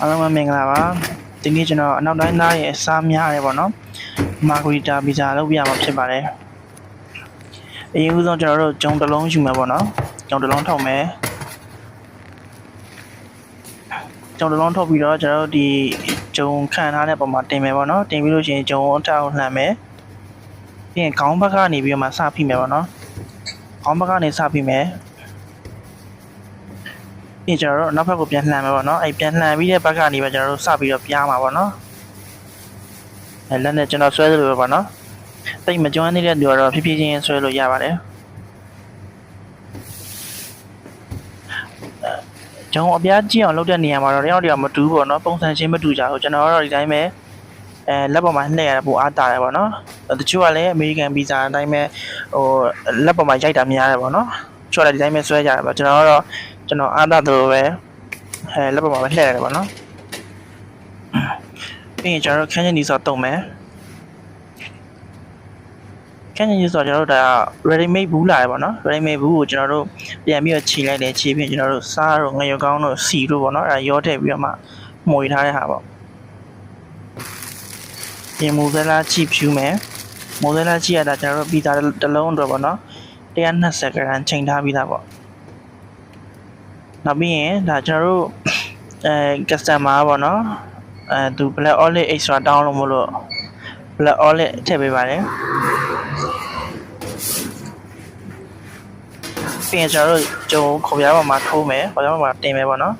အားလုံးပဲမင်္ဂလာပါဒီနေ့ကျွန်တော်အနောက်တိုင်းသားရဲ့အစားများတယ်ပေါ့နော်မာဂရီတာပီဇာလုပ်ပြမှာဖြစ်ပါတယ်အရင်ဦးဆုံးကျွန်တော်တို့ဂျုံတစ်လုံးယူမယ်ပေါ့နော်ဂျုံတစ်လုံးထုတ်မယ်ဂျုံတစ်လုံးထုတ်ပြီးတော့ကျွန်တော်တို့ဒီဂျုံခန့်ထားတဲ့ပုံမှာတင်မယ်ပေါ့နော်တင်ပြီးလို့ရှိရင်ဂျုံအထောက်လှမ်းမယ်ပြီးရင်ခေါင်းဘက်ကနေပြီးတော့မှစဖိမယ်ပေါ့နော်ခေါင်းဘက်ကနေစဖိမယ်ဒီကျွန်တော်တို့နောက်ဘက်ကိုပြန်လှန်မယ်ပေါ့နော်အဲ့ပြန်လှန်ပြီးတဲ့ဘက်ကနေပဲကျွန်တော်တို့စပြီးတော့ပြားမှာပေါ့နော်အဲ့လက်နဲ့ကျွန်တော်ဆွဲသလိုပဲပေါ့နော်တိတ်မကျွမ်းနေတဲ့လူကတော့ဖြည်းဖြည်းချင်းဆွဲလို့ရပါတယ်ကျွန်တော်အပြားကြည့်အောင်လုပ်တဲ့နေရာမှာတော့တယောက်တယောက်မတူဘူးပေါ့နော်ပုံစံချင်းမတူကြဘူးကျွန်တော်ကတော့ဒီတိုင်းပဲလက်ပေါ်မှာလှည့်ရတဲ့ပိုအားတာတယ်ပေါ့နော်တချို့ကလည်းအမေရိကန်ပီဇာအတိုင်းပဲဟိုလက်ပေါ်မှာရိုက်တာများတယ်ပေါ့နော်ချို့လည်းဒီတိုင်းပဲဆွဲကြတယ်ပေါ့ကျွန်တော်ကတော့ကျွန်တော်အားတာတို့ပဲလက်ပေါ်မှာပဲလှည့်ရတယ်ပေါ့နော်ပြီးရင်ကျွန်တော်တို့ခန်းချင်းဒီဆိုတုံမယ်ခန်းချင်းဒီဆိုကျွန်တော်တို့ဒါ ready made ဘူးလာတယ်ပေါ့နော် ready made ဘူးကိုကျွန်တော်တို့ပြန်ပြီးတော့ခြေလိုက်တယ်ခြေပြီးကျွန်တော်တို့စားတို့ငရုတ်ကောင်းတို့စီတို့ပေါ့နော်အဲရောထည့်ပြီးတော့မှမှုရထားတဲ့ဟာပေါ့ပြင်မိုဇလာချီဖြူမယ်မိုဇလာချီရတာကျွန်တော်တို့ပီဇာတစ်လုံးအတွက်ပေါ့နော်120 gram ချိန်ထားပြီးသားပေါ့နောက်ပြီးရင်ဒါကျွန်တော်တို့customer ပေါ့နော်သူ black olive extra တောင်းလို့မလို့ black olive ထည့်ပေးပါတယ်ပြီးရင်ကျွန်တော်တို့ဂျုံခေါ်ပြားပေါ်မှာထိုးမယ်ခေါ်ပြားပေါ်မှာတင်မယ်ပေါ့နော်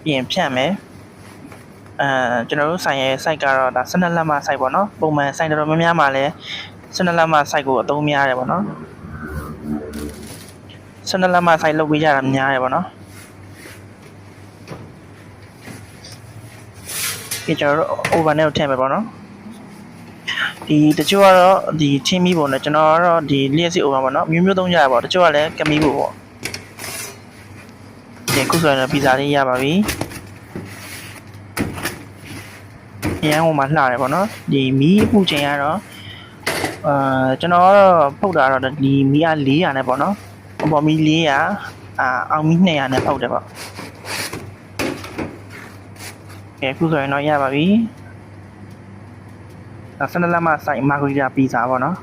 ပြီးရင်ဖြန့်မယ်ကျွန်တော်တို့ဆိုင်ရဲ့ site ကတော့ဒါ12လက်မ site ပေါ့နော်ပုံမှန် site တော်တော်များများမှာလည်း12လက်မ site ကိုအသုံးများတယ်ပေါ့နော်12လက်မ site လုပ်ပေးကြတာများတယ်ပေါ့နော်ဒီကျွန်တော်တို့ over နဲ့ထည့်မယ်ပေါ့နော်ဒီတချို့ကတော့ဒီချင်းမီပုံနဲ့ကျွန်တော်ကတော့ဒီလျှက်စီ over ပေါ့နော်မျိုးမျိုးသုံးကြရပါတချို့ကလည်းကမီပုံပေါ့ဒီခုဆိုရင်ပီဇာလေးရပါပြီရန်ကုန်မှာလှတယ်ပေါ့နော်ဒီမီးအပူချိန်ကတော့ကျွန်တော်ကတော့ဖုတ်တာတော့ဒီမီးအား400နဲ့ပေါ့နော်အပေါ်မီး400အောင်မီး200နဲ့ဖုတ်တယ်ပေါ့ကဲခုဆိုရင်တော့ရပါပြီ12လက်မဆိုင်မာဂရီတာပီဇာပေါ့နော်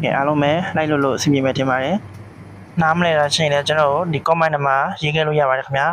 ကဲအားလုံးပဲလိုက်လို့အဆင်ပြေမယ်ထင်ပါတယ်နားမလဲတာချိန်လဲကျွန်တော်ဒီ comment မှာရေးခဲ့လို့ရပါတယ်ခင်ဗျာ